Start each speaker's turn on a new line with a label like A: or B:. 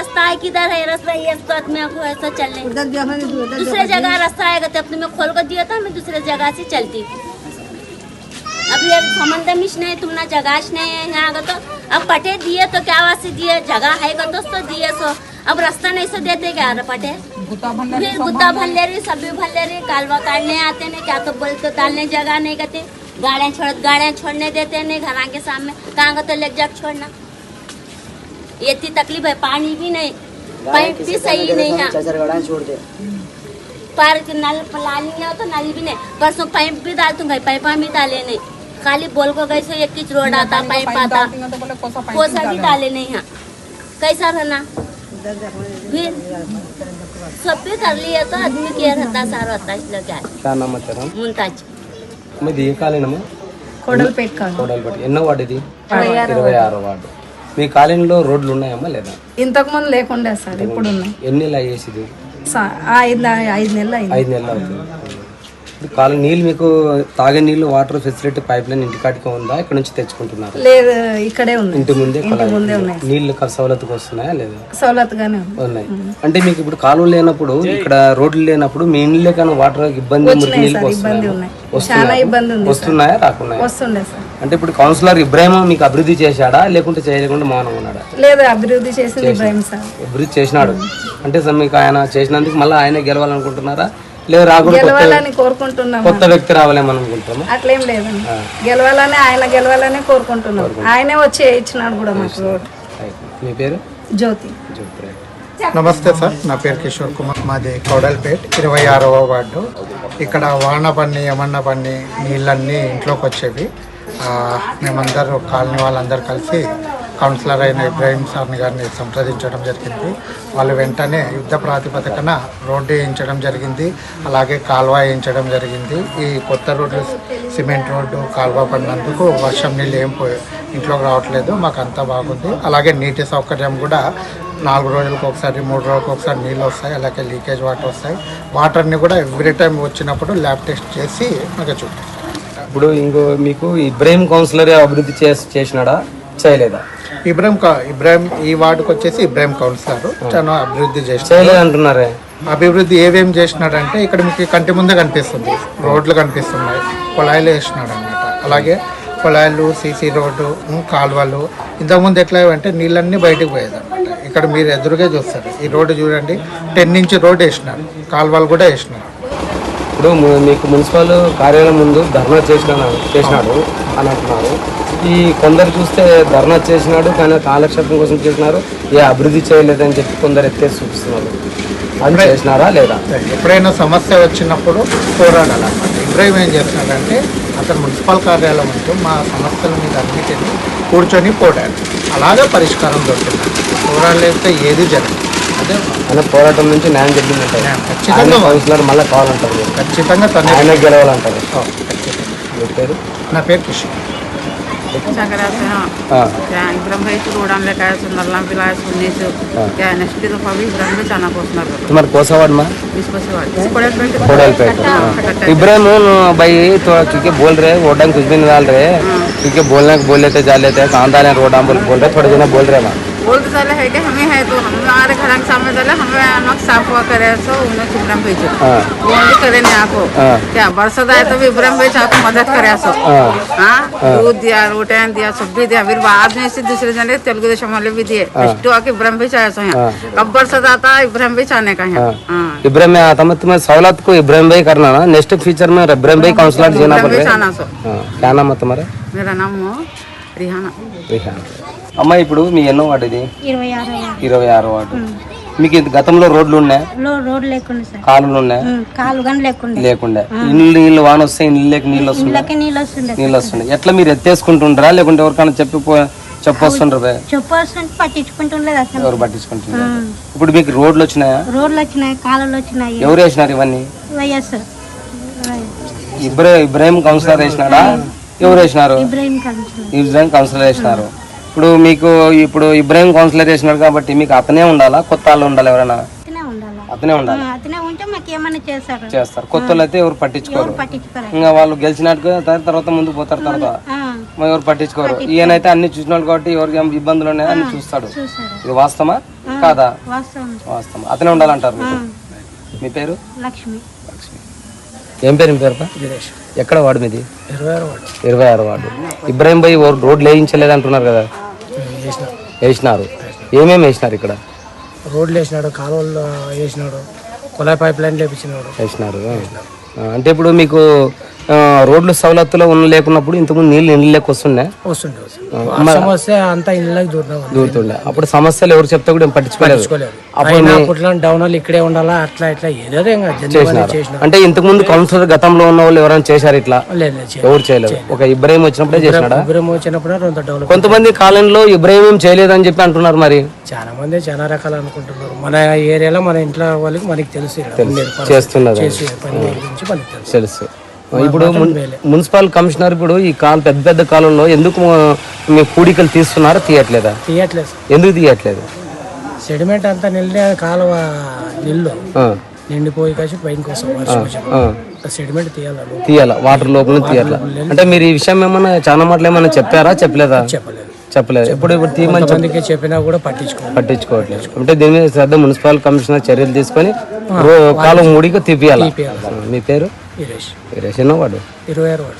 A: रास्ता है, किधर है रास्ता, ये तो मेरे को ऐसा चलने दूसरे जगह रास्ता आएगा तब तुम्हें खोल कर दिया था, मैं दूसरे जगह से चलती। अब ये संबंध मिश नहीं, तुम ना जगह नहीं है यहाँ तो अब पटे दिए तो क्या वास्ते दिए, जगह है दोस्तों दिए सो अब रास्ता नहीं सो देते क्या पटे, फिर गुद्दा भर ले रही, सब्जी भर ले रही, कालवा काटने आते नहीं, क्या तो बोलते डालने जगह नहीं करते, गाड़ियाँ छोड़ने देते नहीं घर के सामने, कहाँ का तो ले जाकर छोड़ना, ये इतनी तकलीफ है। पानी भी नहीं, पाइप भी सही नहीं है, पार्क नल लाली नहीं तो नल भी नहीं, परसों पाइप भी डाल दूंगा, पाइपा भी डाले नहीं, खाली बोल को गए सो एक किच रोड आता, पाइप आता, कोसा भी डाले नहीं है, कैसा रहना फिर सब भी कर लिए तो आदमी केयर रहता सारा होता, इसलिए क्या
B: नाम है तेरा?
A: मुमताज।
B: మీది ఏ కాలనీనమ్మా?
C: కోడల్పేట కాలనీ.
B: కోడల్పేట. ఎన్నో వార్డు ఇది? 26వ వార్డు. మీ కాలనీలో రోడ్లు ఉన్నాయమ్మా లేదా?
C: ఇంతకు ముందు లేకుండా సార్, ఇప్పుడు ఉన్నాయి.
B: ఎన్ని నెలలు అయ్యేసిది?
C: 5 నెలలు అయింది.
B: 5 నెలలు అవుతుంది. కాలనీ నీళ్ళు మీకు తాగే నీళ్ళు వాటర్ ఫెసిలిటీ పైప్ లైన్ ఇంటికాటికి ఉందా, ఇక్కడ నుంచి తెచ్చుకుంటున్నారు?
C: లేదు, ఇక్కడే ఉంది.
B: ఇంటి ముందే
C: ఉన్నాయి.
B: నీళ్ళు సౌలతుకు వస్తున్నాయా లేదా?
C: సౌలతుగానే
B: ఉన్నాయి. అంటే మీకు ఇప్పుడు కాలువలు లేనప్పుడు, ఇక్కడ రోడ్లు లేనప్పుడు మీ ఇంట్లో కానీ వాటర్ ఇబ్బంది,
C: చాలా ఇబ్బంది ఉంది.
B: వస్తున్నాయా రాకున్నాయా?
C: వస్తుండే సార్.
B: అంటే ఇప్పుడు కౌన్సిలర్ ఇబ్రాహిం మీకు అభివృద్ధి చేశాడా లేకుంటే చేయకుండా మౌనం ఉన్నాడా?
C: లేదు, అభివృద్ధి చేసింది ఇబ్రాహిం సార్.
B: అభివృద్ధి చేసినాడు అంటే మీకు ఆయన చేసినందుకు మళ్ళీ ఆయన గెలవాలనుకుంటున్నారా, లేదు రాకుండా
C: గెలవాలని కోరుకుంటున్నాం,
B: కొత్త వ్యక్తి రావాలేమని అనుకుంటున్నాము?
C: అట్లేం లేదండి, గెలవాలని ఆయన గెలవాలని కోరుకుంటున్నాం. ఆయనే వచ్చి ఇచ్చినాడు కూడా మాకు రోడ్.
B: మీ పేరు?
C: జ్యోతి.
D: నమస్తే సార్, నా పేరు కిషోర్ కుమార్, మాది కోడల్పేట్ 26వ వార్డు. ఇక్కడ వాన పన్ని ఏమన్నా పన్ని నీళ్ళన్నీ ఇంట్లోకి వచ్చేవి. మేమందరూ కాలనీ వాళ్ళందరూ కలిసి కౌన్సిలర్ అయిన ఇబ్రాహిం సార్ని గారిని సంప్రదించడం జరిగింది. వాళ్ళు వెంటనే యుద్ధ ప్రాతిపదికన రోడ్డు వేయించడం జరిగింది, అలాగే కాలువ వేయించడం జరిగింది. ఈ కొత్త రోడ్లు సిమెంట్ రోడ్డు కాలువ పడినందుకు వర్షం నీళ్ళు ఏం ఇంట్లోకి రావట్లేదు, మాకు అంతా బాగుంది. అలాగే నీటి సౌకర్యం కూడా 4 రోజులకు ఒకసారి 3 రోజులకు ఒకసారి నీళ్ళు వస్తాయి, అలాగే లీకేజ్ వాటర్ వస్తాయి. వాటర్ని కూడా ఎవ్రీ టైం వచ్చినప్పుడు ల్యాబ్ టెస్ట్ చేసి మాకు చూపిస్తాం.
B: ఇప్పుడు ఇంకో మీకు ఇబ్రాహిం కౌన్సిలర్ అభివృద్ధి చేసినాడా చేయలేదా?
D: ఇబ్రాహిం ఈ వార్డుకు వచ్చేసి ఇబ్రాహిం కౌన్సిలర్ చాలా అభివృద్ధి
B: చేయలేదు అంటున్నారే.
D: అభివృద్ధి ఏమేం చేసినాడంటే ఇక్కడ మీకు కంటి ముందే కనిపిస్తుంది, రోడ్లు కనిపిస్తున్నాయి, కుళాయిలు వేసినాడు అన్నమాట. అలాగే కుళాయిలు, సీసీ రోడ్డు, కాలువలు. ఇంతకుముందు ఎట్లా అంటే నీళ్ళన్నీ బయటకు పోయేది అనమాట. ఇక్కడ మీరు ఎదురుగా చూస్తారు, ఈ రోడ్డు చూడండి 10 ఇంచ్ రోడ్డు వేసినారు, కాలువలు కూడా వేసినారు.
B: ఇప్పుడు మీకు మున్సిపల్ కార్యాలయం ముందు ధర్నా చేసినాడు అని అంటున్నారు. ఈ కొందరు చూస్తే ధర్నా చేసినాడు కానీ కాలక్షేపం కోసం చేసినారు, ఏ అభివృద్ధి చేయలేదని చెప్పి కొందరు ఎత్తేసి చూపిస్తున్నారు. అది చేసినారా లేదా?
D: ఎప్పుడైనా సమస్య వచ్చినప్పుడు పోరాడాలన్నమాట. ఇబ్రాహిం ఏం చేస్తున్నాడంటే అతను మున్సిపల్ కార్యాలయం అంటూ మా సమస్యల మీద అన్నిటినీ కూర్చొని పోరాడు, అలాగే పరిష్కారం దొరుకుతుంది. పోరాడలేస్తే ఏది జరగదు. అదే
B: ఆయన పోరాటం నుంచి న్యాయం జరిగిందంటే ఖచ్చితంగా కౌన్సిలర్ మళ్ళీ కావాలంటారు,
D: ఖచ్చితంగా
B: ఆయన గెలవాలంటారు. మీ పేరు?
D: నా పేరు కిషోర్.
E: इब्राहिम भाई रोड आणले काय सुंदरलाम पिला सुनीस क्या नेक्स्ट तो भाभी इब्राहिम भाई चाना पोसणार
B: तुम्हारे कोसा वार्ड में
E: 20 वार्ड कोडलपेट
B: इब्राहिम भाई तो क्योंकि बोल रहे वोट कुछ भी नहीं डाल रहे, क्योंकि बोल लेते जा लेते कांदा रोड बोल रहे, थोड़े दिन बोल रहे
E: बोलते झाले है कि हमें है तो हमारे घर के सामने झाले हमें नक साफ हुआ करे सो उन्हें इब्राहिम भाई जो बोल करे नहीं आपको क्या बरसात आए तो भी इब्राहिम भाई आपको मदद करे सो हाँ दूध दिया, रोटियां दिया, सब्जी दिया, फिर बाद में से दूसरे जने तेलुगु देशम वाले भी दिए। फर्स्ट आके इब्राहिम भाई चाहे सो यहाँ कब बरसात आता इब्राहिम भाई चाहने का है।
B: इब्राहिम में आता मैं तुम्हें सहूलत को इब्राहिम भाई करना ना, नेक्स्ट फ्यूचर में इब्राहिम भाई काउंसलर जीना पड़ेगा। क्या नाम है तुम्हारा?
E: मेरा नाम रिहाना।
B: అమ్మ ఇప్పుడు మీ ఎన్నో వార్డు ఇది? 26వ వార్డు. మీకు గతంలో రోడ్లు ఉన్నాయి?
A: రోడ్ లేకుండా సార్.
B: కాలువలు ఉన్నాయి?
A: కాలు కానీ
B: లేకుండా. నీళ్ళు వాన వస్తే నీళ్ళకి నీళ్ళు వస్తున్నాయి. ఎట్లా మీరు ఎత్తేసుకుంటుంటారా లేకుంటే ఎవరికైనా చెప్పొస్తుంటారు?
A: పట్టించుకుంటుండలేదు అసలు.
B: ఎవరు పట్టించుకుంటున్నారు? ఇప్పుడు మీకు రోడ్లు వచ్చినాయా?
A: రోడ్లు వచ్చినాయి, కాలువలు వచ్చినాయి.
B: ఎవరు వేసినారు ఇవన్నీ?
A: వైఎస్ఆర్
B: ఇబ్రాహిం కౌన్సిలర్ వేసినాడా? ఎవరు వేసినారు?
A: ఇబ్రాహిం
B: కౌన్సిలర్ వేసినారు. ఇప్పుడు మీకు ఇప్పుడు ఇబ్రాహిం కౌన్సిలర్ చేసినారు కాబట్టి మీకు అతనే ఉండాలా, కొత్త వాళ్ళు ఉండాలి? ఎవరైనా అతనే ఉండాలి. చేస్తారు. కొత్త వాళ్ళు అయితే ఎవరు పట్టించుకోరు. ఇంకా వాళ్ళు గెలిచినట్టు తర్వాత ముందుకు పోతారు. తర్వాత మరి ఎవరు పట్టించుకోరు. ఈయనైతే అన్ని చూసినాడు కాబట్టి ఎవరికి ఏం ఇబ్బందులు ఉన్నాయో అన్ని చూస్తాడు. ఇది వాస్తవమా కాదా? వాస్తవం. అతనే ఉండాలంటారు మీకు. మీ పేరు?
A: లక్ష్మి.
B: ఏం పేరు? మీ పేరు? ఎక్కడ వాడు మీది? 26 వార్డు. ఇబ్రాహీం భాయ్ రోడ్లు వేయించలేదు అంటున్నారు కదా? వేసినారు. ఏమేమి వేసినారు ఇక్కడ?
F: రోడ్లు వేసినాడు, కాలువలు వేసినాడు, కుళాయి పైప్ లైన్
B: వేసినారు. అంటే ఇప్పుడు మీకు రోడ్లు సవలత్తులో లేకున్నప్పుడు ఇంతకుముందు నీళ్ళు ఇండ్లకి వస్తుండే
F: సమస్య అంతా ఇళ్ళకి
B: దూరుతుండే. అప్పుడు సమస్యలు ఎవరు చెప్తే కూడా పట్టించుకోలేదు.
F: అప్పుడు డౌన్ వాళ్ళు ఇక్కడే ఉండాలా అట్లా ఇట్లా ఏదో
B: చేసినారు. అంటే ఇంతకు ముందు కౌన్సిలర్ గతంలో ఉన్న వాళ్ళు ఎవరైనా చేశారు ఇట్లా? ఎవరు చేయలేదు. ఒక ఇబ్రాహీం వచ్చినప్పుడే చేసినాడా?
F: వచ్చినప్పుడు
B: కొంతమంది కాలంలో ఇబ్రాహీం చేయలేదు అని చెప్పి అంటున్నారు. మరి
F: చాలా మంది చాలా రకాలు అనుకుంటున్నారు. మన ఏరియాలో మన ఇంట్లో వాళ్ళకి మనకి తెలుసు
B: చేస్తున్నది తెలుసు. ఇప్పుడు మున్సిపల్ కమిషనర్ ఇప్పుడు ఈ పెద్ద పెద్ద కాలంలో ఎందుకు మీ పూడికలు తీస్తున్నారా? తీయట్లేదా? ఎందుకు తీయట్లేదు?
F: సెడిమెంట్ అంతా నిండి కాలువ నిండిపోయి కాసి పైన కోసం సెడిమెంట్
B: తీయాల వాటర్ లోపల తీయాల. అంటే మీరు ఈ విషయం ఏమన్నా చాలా మాటలు ఏమన్నా చెప్పారా? చెప్పలేదు. ఇప్పుడు తీయమని
F: చెప్పినా కూడా
B: పట్టించుకోవట్లేదు. అంటే దీని మీద శ్రద్ధ మున్సిపల్ కమిషనర్ చర్యలు తీసుకొని కాలువ మూడికి తీపియాలి. మీ పేరు?
F: వీరేష్.
B: వీరేష్ ఎన్నో వాడు?
F: 26 వాడు.